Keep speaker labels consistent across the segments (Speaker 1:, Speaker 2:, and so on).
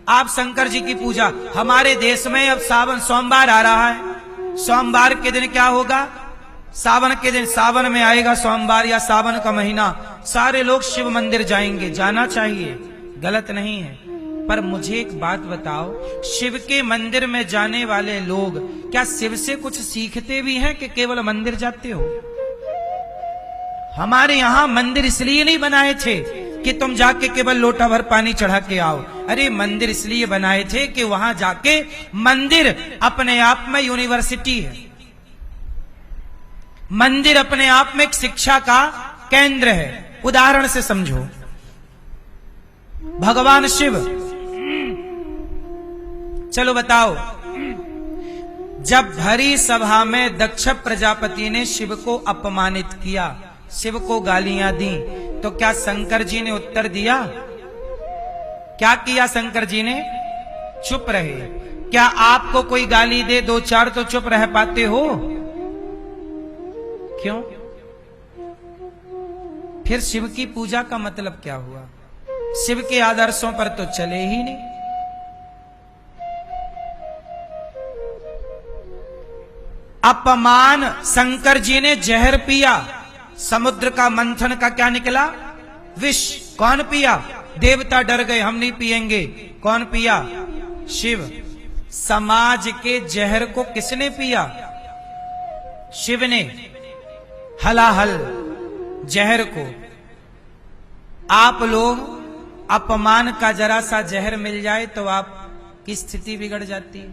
Speaker 1: आप शंकर जी की पूजा। हमारे देश में अब सावन सोमवार आ रहा है, सोमवार के दिन क्या होगा, सावन के दिन, सावन में आएगा सोमवार या सावन का महीना, सारे लोग शिव मंदिर जाएंगे। जाना चाहिए, गलत नहीं है। पर मुझे एक बात बताओ, शिव के मंदिर में जाने वाले लोग क्या शिव से कुछ सीखते भी हैं कि केवल मंदिर जाते हो? हमारे यहां मंदिर इसलिए नहीं बनाए थे कि तुम जाके केवल लोटा भर पानी चढ़ा के आओ। अरे मंदिर इसलिए बनाए थे कि वहां जाके, मंदिर अपने आप में यूनिवर्सिटी है, मंदिर अपने आप में एक शिक्षा का केंद्र है। उदाहरण से समझो, भगवान शिव, चलो बताओ, जब भरी सभा में दक्ष प्रजापति ने शिव को अपमानित किया, शिव को गालियां दी, तो क्या शंकर जी ने उत्तर दिया? क्या किया शंकर जी ने? चुप रहे। क्या आपको कोई गाली दे दो चार तो चुप रह पाते हो? क्यों? फिर शिव की पूजा का मतलब क्या हुआ? शिव के आदर्शों पर तो चले ही नहीं। अपमान, शंकर जी ने जहर पिया, समुद्र का मंथन का क्या निकला? विष। कौन पिया? देवता डर गए, हम नहीं पिएंगे। कौन पिया? शिव। समाज के जहर को किसने पिया? शिव ने। हलाहल जहर को। आप लोग, अपमान का जरा सा जहर मिल जाए तो आपकी स्थिति बिगड़ जाती है।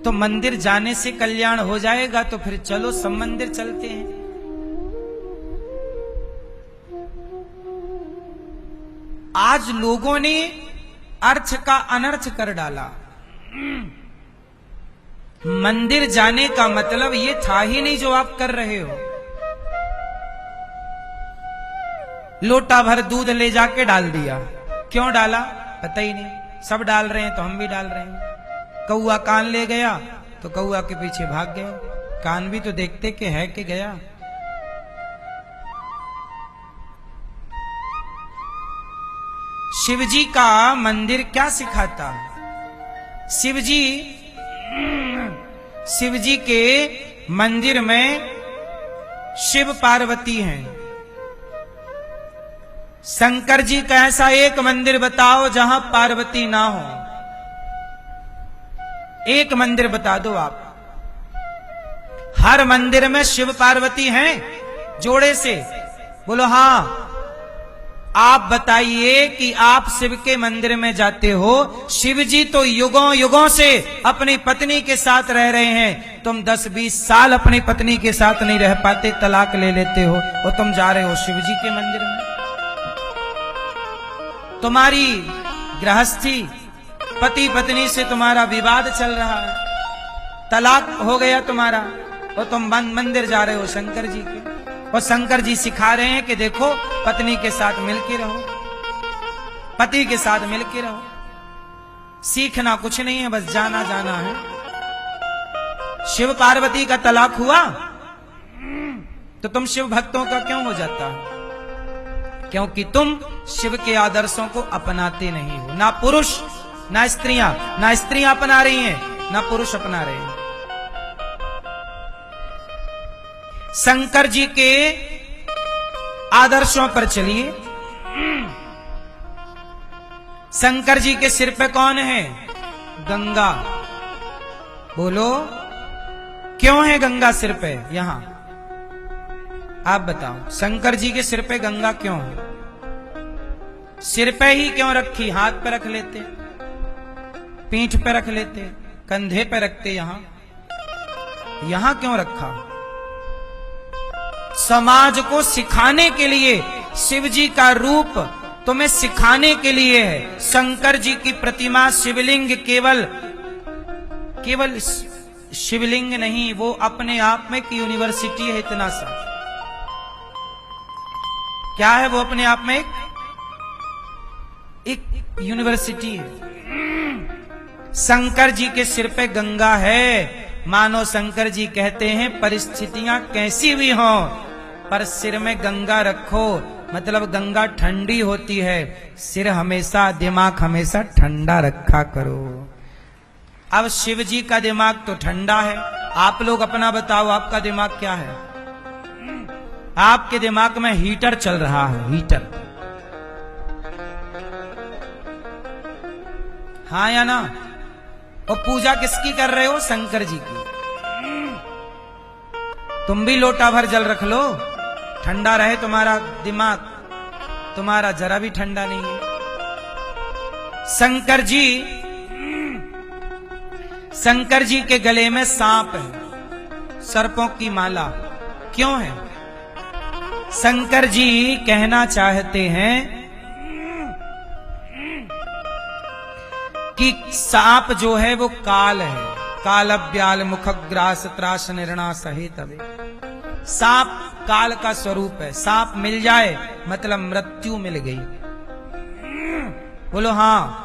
Speaker 1: तो मंदिर जाने से कल्याण हो जाएगा तो फिर चलो सब मंदिर चलते हैं। आज लोगों ने अर्थ का अनर्थ कर डाला। मंदिर जाने का मतलब ये था ही नहीं जो आप कर रहे हो। लोटा भर दूध ले जाके डाल दिया। क्यों डाला? पता ही नहीं। सब डाल रहे हैं तो हम भी डाल रहे हैं। कौआ कान ले गया तो कौआ के पीछे भाग गए। कान भी तो देखते कि है कि गया। शिवजी का मंदिर क्या सिखाता? शिवजी के मंदिर में शिव पार्वती हैं। शंकर जी का ऐसा एक मंदिर बताओ जहां पार्वती ना हो। एक मंदिर बता दो आप। हर मंदिर में शिव पार्वती हैं जोड़े से। बोलो हाँ। आप बताइए कि आप शिव के मंदिर में जाते हो, शिव जी तो युगों युगों से अपनी पत्नी के साथ रह रहे हैं, तुम 10-20 साल अपनी पत्नी के साथ नहीं रह पाते, तलाक ले लेते हो और तुम जा रहे हो शिव जी के मंदिर में। तुम्हारी गृहस्थी, पति पत्नी से तुम्हारा विवाद चल रहा है, तलाक हो गया तुम्हारा, और तुम मंदिर जा रहे हो शंकर जी के। और शंकर जी सिखा रहे हैं कि देखो, पत्नी के साथ मिलके रहो, पति के साथ मिलके रहो। सीखना कुछ नहीं है, बस जाना जाना है। शिव पार्वती का तलाक हुआ तो तुम शिव भक्तों का क्यों हो जाता है? क्योंकि तुम शिव के आदर्शों को अपनाते नहीं हो। ना पुरुष ना स्त्रियां अपना रही हैं, ना पुरुष अपना रहे हैं। शंकर जी के आदर्शों पर चलिए। शंकर जी के सिर पे कौन है? गंगा। बोलो, क्यों है गंगा सिर पे? यहां आप बताओ, शंकर जी के सिर पे गंगा क्यों है? सिर पे ही क्यों रखी? हाथ पे रख लेते, पीठ पे रख लेते, कंधे पे रखते, यहां क्यों रखा? समाज को सिखाने के लिए, शिव जी का रूप तुम्हें सिखाने के लिए है। शंकर जी की प्रतिमा, शिवलिंग केवल शिवलिंग नहीं, वो अपने आप में एक यूनिवर्सिटी है। इतना सा क्या है वो? अपने आप में एक यूनिवर्सिटी है। शंकर जी के सिर पे गंगा है। मानो शंकर जी कहते हैं, परिस्थितियां कैसी भी हों, पर सिर में गंगा रखो मतलब गंगा ठंडी होती है, सिर हमेशा, दिमाग हमेशा ठंडा रखा करो। अब शिव जी का दिमाग तो ठंडा है, आप लोग अपना बताओ, आपका दिमाग क्या है? आपके दिमाग में हीटर चल रहा है, हीटर। हाँ या ना? और पूजा किसकी कर रहे हो? शंकर जी की। तुम भी लोटा भर जल रख लो, ठंडा रहे तुम्हारा दिमाग। तुम्हारा जरा भी ठंडा नहीं है। शंकर जी के गले में सांप है, सर्पों की माला। क्यों है? शंकर जी कहना चाहते हैं कि सांप जो है वो काल है, काल ब्याल मुखग्रास त्रास निर्णा सहित अवे। सांप काल का स्वरूप है। सांप मिल जाए मतलब मृत्यु मिल गई। बोलो हाँ।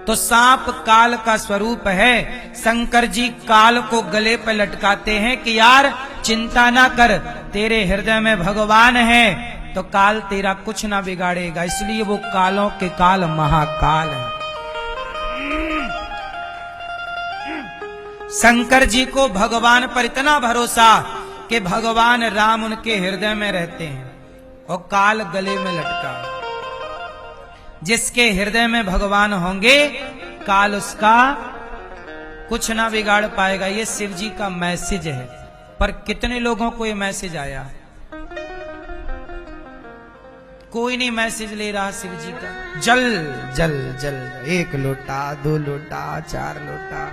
Speaker 1: तो सांप काल का स्वरूप है। शंकर जी काल को गले पर लटकाते हैं कि यार चिंता ना कर, तेरे हृदय में भगवान है तो काल तेरा कुछ ना बिगाड़ेगा। इसलिए वो कालों के काल महाकाल है। शंकर जी को भगवान पर इतना भरोसा कि भगवान राम उनके हृदय में रहते हैं और काल गले में लटका। जिसके हृदय में भगवान होंगे काल उसका कुछ ना बिगाड़ पाएगा। ये शिव जी का मैसेज है। पर कितने लोगों को ये मैसेज आया? कोई नहीं मैसेज ले रहा शिव जी का। जल जल जल, 1 लोटा 2 लोटा 4 लोटा।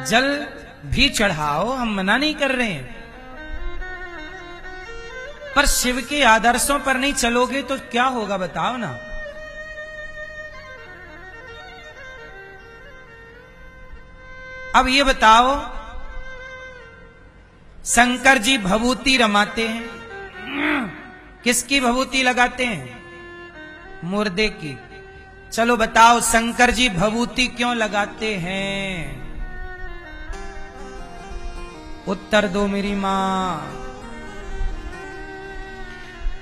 Speaker 1: जल भी चढ़ाओ, हम मना नहीं कर रहे हैं, पर शिव के आदर्शों पर नहीं चलोगे तो क्या होगा बताओ ना। अब ये बताओ, शंकर जी भभूति रमाते हैं, किसकी भभूति लगाते हैं? मुर्दे की। चलो बताओ शंकर जी भभूति क्यों लगाते हैं? उत्तर दो मेरी मां।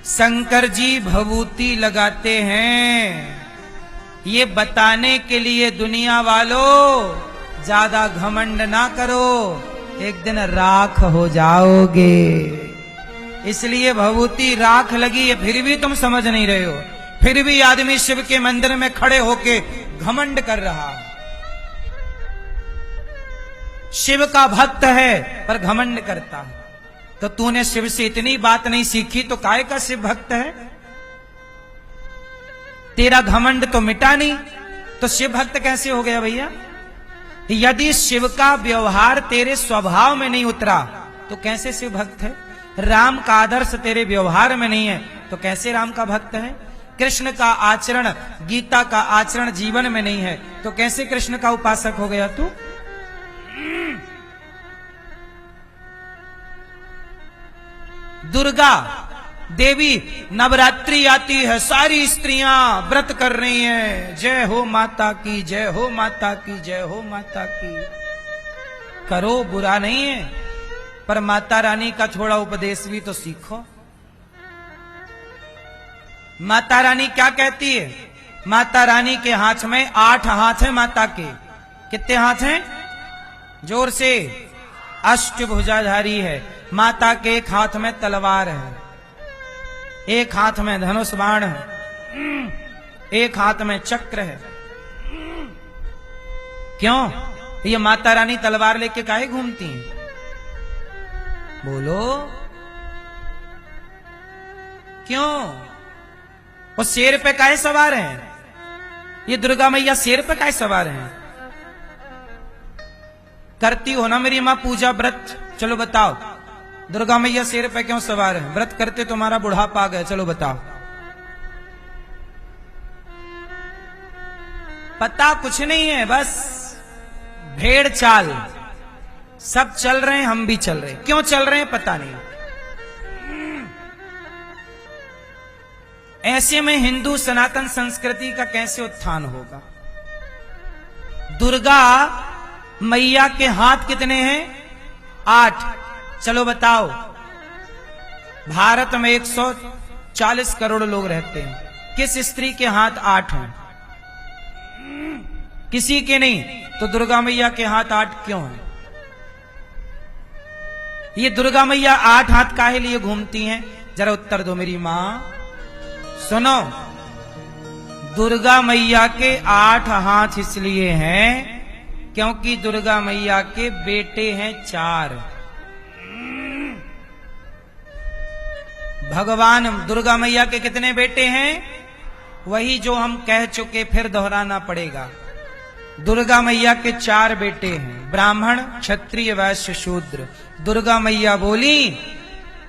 Speaker 1: शंकर जी भभूति लगाते हैं ये बताने के लिए, दुनिया वालों ज्यादा घमंड ना करो, एक दिन राख हो जाओगे। इसलिए भभूति राख लगी है, फिर भी तुम समझ नहीं रहे हो। फिर भी आदमी शिव के मंदिर में खड़े होके घमंड कर रहा है। शिव का भक्त है पर घमंड करता है। तो तूने शिव से इतनी बात नहीं सीखी तो काहे का शिव भक्त है? तेरा घमंड तो मिटा नहीं, तो शिव भक्त कैसे हो गया भैया? यदि शिव का व्यवहार तेरे स्वभाव में नहीं उतरा तो कैसे शिव भक्त है? राम का आदर्श तेरे व्यवहार में नहीं है तो कैसे राम का भक्त है? कृष्ण का आचरण, गीता का आचरण जीवन में नहीं है तो कैसे कृष्ण का उपासक हो गया तू? दुर्गा देवी नवरात्रि आती है, सारी स्त्रियां व्रत कर रही हैं, जय हो माता की, जय हो माता की, जय हो माता की। करो, बुरा नहीं है, पर माता रानी का थोड़ा उपदेश भी तो सीखो। माता रानी क्या कहती है? माता रानी के हाथ में 8 हाथ है माता के। कितने हाथ हैं? जोर से। अष्टभुजाधारी है। माता के एक हाथ में तलवार है, एक हाथ में धनुष बाण है, एक हाथ में चक्र है। क्यों? ये माता रानी तलवार लेके काहे घूमती हैं? बोलो क्यों? वो शेर पे काहे सवार हैं? ये दुर्गा मैया शेर पे काहे सवार हैं? करती हो ना मेरी मां पूजा व्रत? चलो बताओ, दुर्गा मैया शेर पे क्यों सवार है? व्रत करते तुम्हारा बुढ़ापा आ गया। चलो बताओ। पता कुछ नहीं है, बस भेड़ चाल। सब चल रहे हैं, हम भी चल रहे हैं। क्यों चल रहे हैं पता नहीं। ऐसे में हिंदू सनातन संस्कृति का कैसे उत्थान होगा? दुर्गा मैया के हाथ कितने हैं? 8। चलो बताओ, भारत में 140 करोड़ लोग रहते हैं, किस स्त्री के हाथ 8 हैं? किसी के नहीं। तो दुर्गा मैया के हाथ 8 क्यों हैं? ये दुर्गा मैया 8 हाथ काहे लिए घूमती हैं? जरा उत्तर दो मेरी मां। सुनो, दुर्गा मैया के 8 हाथ इसलिए हैं क्योंकि दुर्गा मैया के बेटे हैं 4। भगवान दुर्गा मैया के कितने बेटे हैं? वही जो हम कह चुके, फिर दोहराना पड़ेगा। दुर्गा मैया के 4 बेटे हैं, ब्राह्मण, क्षत्रिय, वैश्य, शूद्र। दुर्गा मैया बोली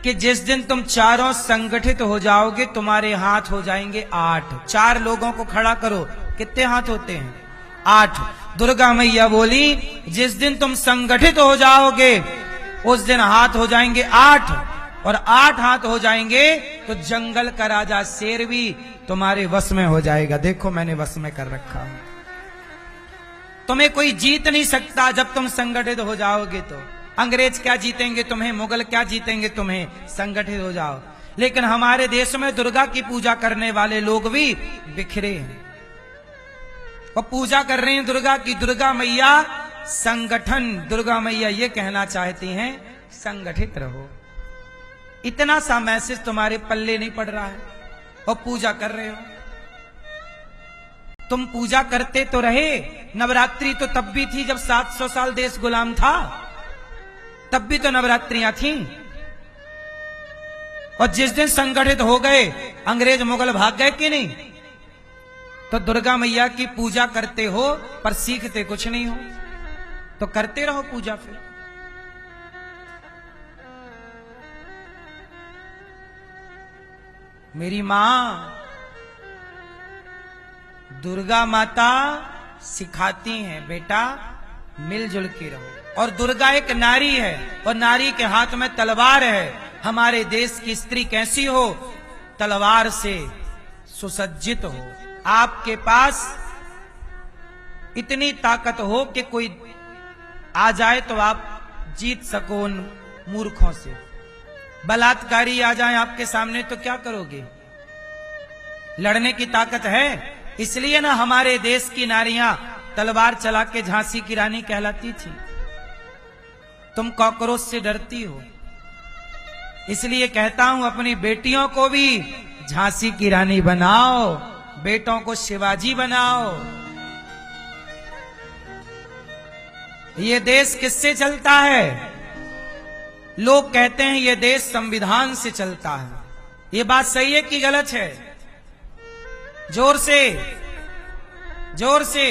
Speaker 1: कि जिस दिन तुम चारों संगठित हो जाओगे तुम्हारे हाथ हो जाएंगे 8। 4 लोगों को खड़ा करो, कितने हाथ होते हैं? 8। दुर्गा मैया बोली जिस दिन तुम संगठित हो जाओगे उस दिन हाथ हो जाएंगे 8, और 8 हाथ हो जाएंगे तो जंगल का राजा शेर भी तुम्हारे वश में हो जाएगा। देखो मैंने वश में कर रखा हूं। तुम्हें कोई जीत नहीं सकता जब तुम संगठित हो जाओगे। तो अंग्रेज क्या जीतेंगे तुम्हें, मुगल क्या जीतेंगे तुम्हें? संगठित हो जाओ। लेकिन हमारे देश में दुर्गा की पूजा करने वाले लोग भी बिखरे हैं और पूजा कर रहे हैं दुर्गा की। दुर्गा मैया संगठन, दुर्गा मैया ये कहना चाहती हैं संगठित रहो। इतना सा मैसेज तुम्हारे पल्ले नहीं पड़ रहा है और पूजा कर रहे हो। तुम पूजा करते तो रहे। नवरात्रि तो तब भी थी जब 700 साल देश गुलाम था, तब भी तो नवरात्रियां थीं। और जिस दिन संगठित हो गए अंग्रेज मुगल भाग गए कि नहीं? तो दुर्गा मैया की पूजा करते हो पर सीखते कुछ नहीं हो। तो करते रहो पूजा। फिर मेरी मां दुर्गा माता सिखाती हैं बेटा मिलजुल के रहो। और दुर्गा एक नारी है और नारी के हाथ में तलवार है। हमारे देश की स्त्री कैसी हो? तलवार से सुसज्जित हो। आपके पास इतनी ताकत हो कि कोई आ जाए तो आप जीत सको उन मूर्खों से। बलात्कारी आ जाए आपके सामने तो क्या करोगे? लड़ने की ताकत है। इसलिए ना हमारे देश की नारियां तलवार चला के झांसी की रानी कहलाती थी। तुम कॉकरोच से डरती हो, इसलिए कहता हूं अपनी बेटियों को भी झांसी की रानी बनाओ, बेटों को शिवाजी बनाओ। ये देश किससे चलता है? लोग कहते हैं ये देश संविधान से चलता है। ये बात सही है कि गलत है? जोर से, जोर से।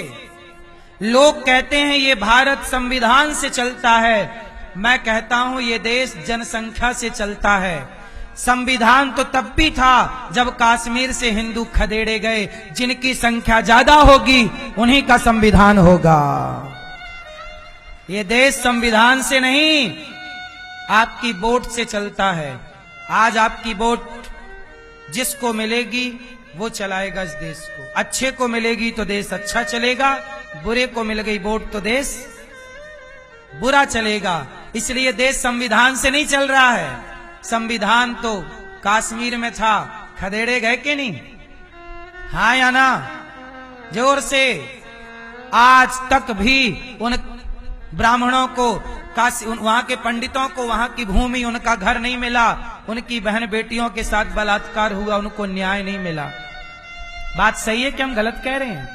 Speaker 1: लोग कहते हैं ये भारत संविधान से चलता है। मैं कहता हूं ये देश जनसंख्या से चलता है। संविधान तो तब भी था जब कश्मीर से हिंदू खदेड़े गए। जिनकी संख्या ज्यादा होगी उन्हीं का संविधान होगा। ये देश संविधान से नहीं, आपकी वोट से चलता है। आज आपकी वोट जिसको मिलेगी वो चलाएगा इस देश को। अच्छे को मिलेगी तो देश अच्छा चलेगा, बुरे को मिल गई वोट तो देश बुरा चलेगा। इसलिए देश संविधान से नहीं चल रहा है। संविधान तो कश्मीर में था, खदेड़े गए कि नहीं? हाँ या ना? जोर से। आज तक भी उन ब्राह्मणों को, वहां के पंडितों को वहां की भूमि, उनका घर नहीं मिला। उनकी बहन बेटियों के साथ बलात्कार हुआ, उनको न्याय नहीं मिला। बात सही है कि हम गलत कह रहे हैं?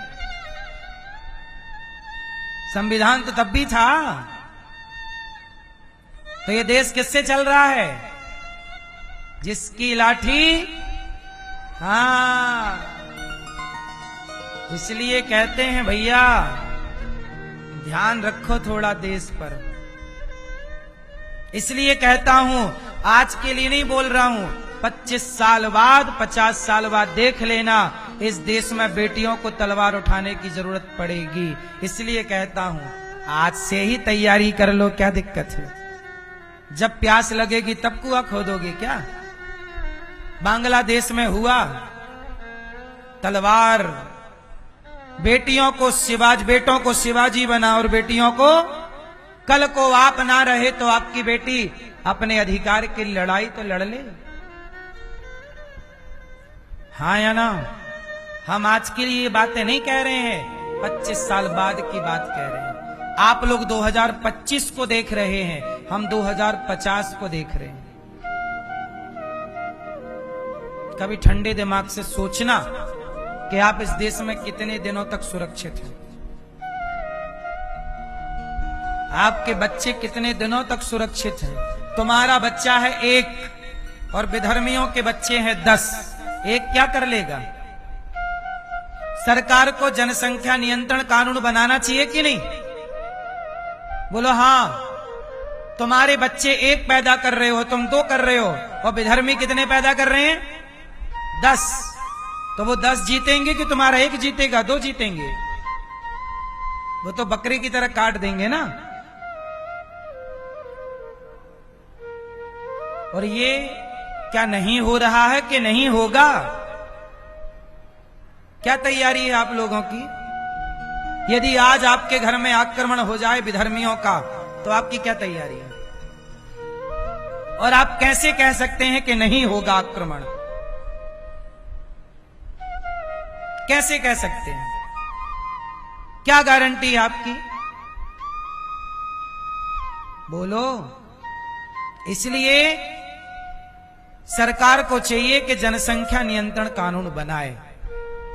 Speaker 1: संविधान तो तब भी था। तो ये देश किससे चल रहा है? जिसकी लाठी, हाँ। इसलिए कहते हैं भैया ध्यान रखो थोड़ा देश पर। इसलिए कहता हूं, आज के लिए नहीं बोल रहा हूं, 25 साल बाद, 50 साल बाद देख लेना इस देश में बेटियों को तलवार उठाने की जरूरत पड़ेगी। इसलिए कहता हूं आज से ही तैयारी कर लो। क्या दिक्कत है? जब प्यास लगेगी तब कुआं खोदोगे क्या? बांग्लादेश में हुआ, तलवार, बेटियों को बेटों को शिवाजी बना और बेटियों को कल को आप ना रहे तो आपकी बेटी अपने अधिकार की लड़ाई तो लड़ ले। हाँ या ना? हम आज के लिए ये बातें नहीं कह रहे हैं, 25 साल बाद की बात कह रहे हैं। आप लोग 2025 को देख रहे हैं, हम 2050 को देख रहे हैं। कभी ठंडे दिमाग से सोचना कि आप इस देश में कितने दिनों तक सुरक्षित हैं। आपके बच्चे कितने दिनों तक सुरक्षित हैं। तुम्हारा बच्चा है 1 और विधर्मियों के बच्चे हैं 10। एक क्या कर लेगा? सरकार को जनसंख्या नियंत्रण कानून बनाना चाहिए कि नहीं? बोलो हाँ। तुम्हारे बच्चे 1 पैदा कर रहे हो, तुम 2 कर रहे हो, और विधर्मी कितने पैदा कर रहे हैं? 10। तो वो 10 जीतेंगे कि तुम्हारा 1 जीतेगा? 2 जीतेंगे। वो तो बकरी की तरह काट देंगे ना। और ये क्या नहीं हो रहा है कि नहीं होगा? क्या तैयारी है आप लोगों की? यदि आज आपके घर में आक्रमण हो जाए विधर्मियों का, तो आपकी क्या तैयारी है? और आप कैसे कह सकते हैं कि नहीं होगा आक्रमण? कैसे कह सकते हैं? क्या गारंटी है आपकी? बोलो। इसलिए सरकार को चाहिए कि जनसंख्या नियंत्रण कानून बनाए।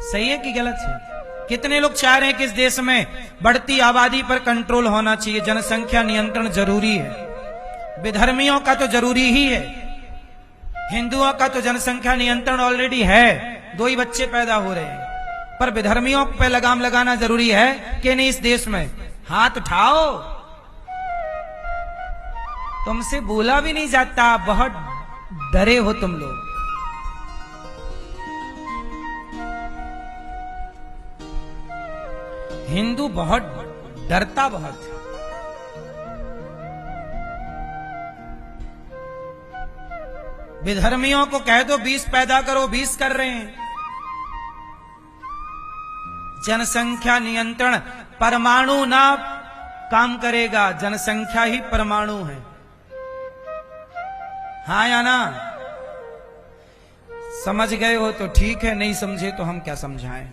Speaker 1: सही है कि गलत है? कितने लोग चाह रहे हैं कि इस देश में बढ़ती आबादी पर कंट्रोल होना चाहिए, जनसंख्या नियंत्रण जरूरी है। विधर्मियों का तो जरूरी ही है, हिंदुओं का तो जनसंख्या नियंत्रण ऑलरेडी है, 2 ही बच्चे पैदा हो रहे हैं। पर विधर्मियों पे लगाम लगाना जरूरी है कि नहीं? इस देश में हाथ उठाओ। तुमसे बोला भी नहीं जाता, बहुत डरे हो तुम लोग। हिंदू बहुत डरता बहुत है। विधर्मियों को कह दो 20 पैदा करो, 20 कर रहे हैं। जनसंख्या नियंत्रण परमाणु ना काम करेगा, जनसंख्या ही परमाणु है। हाँ या ना? समझ गए हो तो ठीक है, नहीं समझे तो हम क्या समझाएं।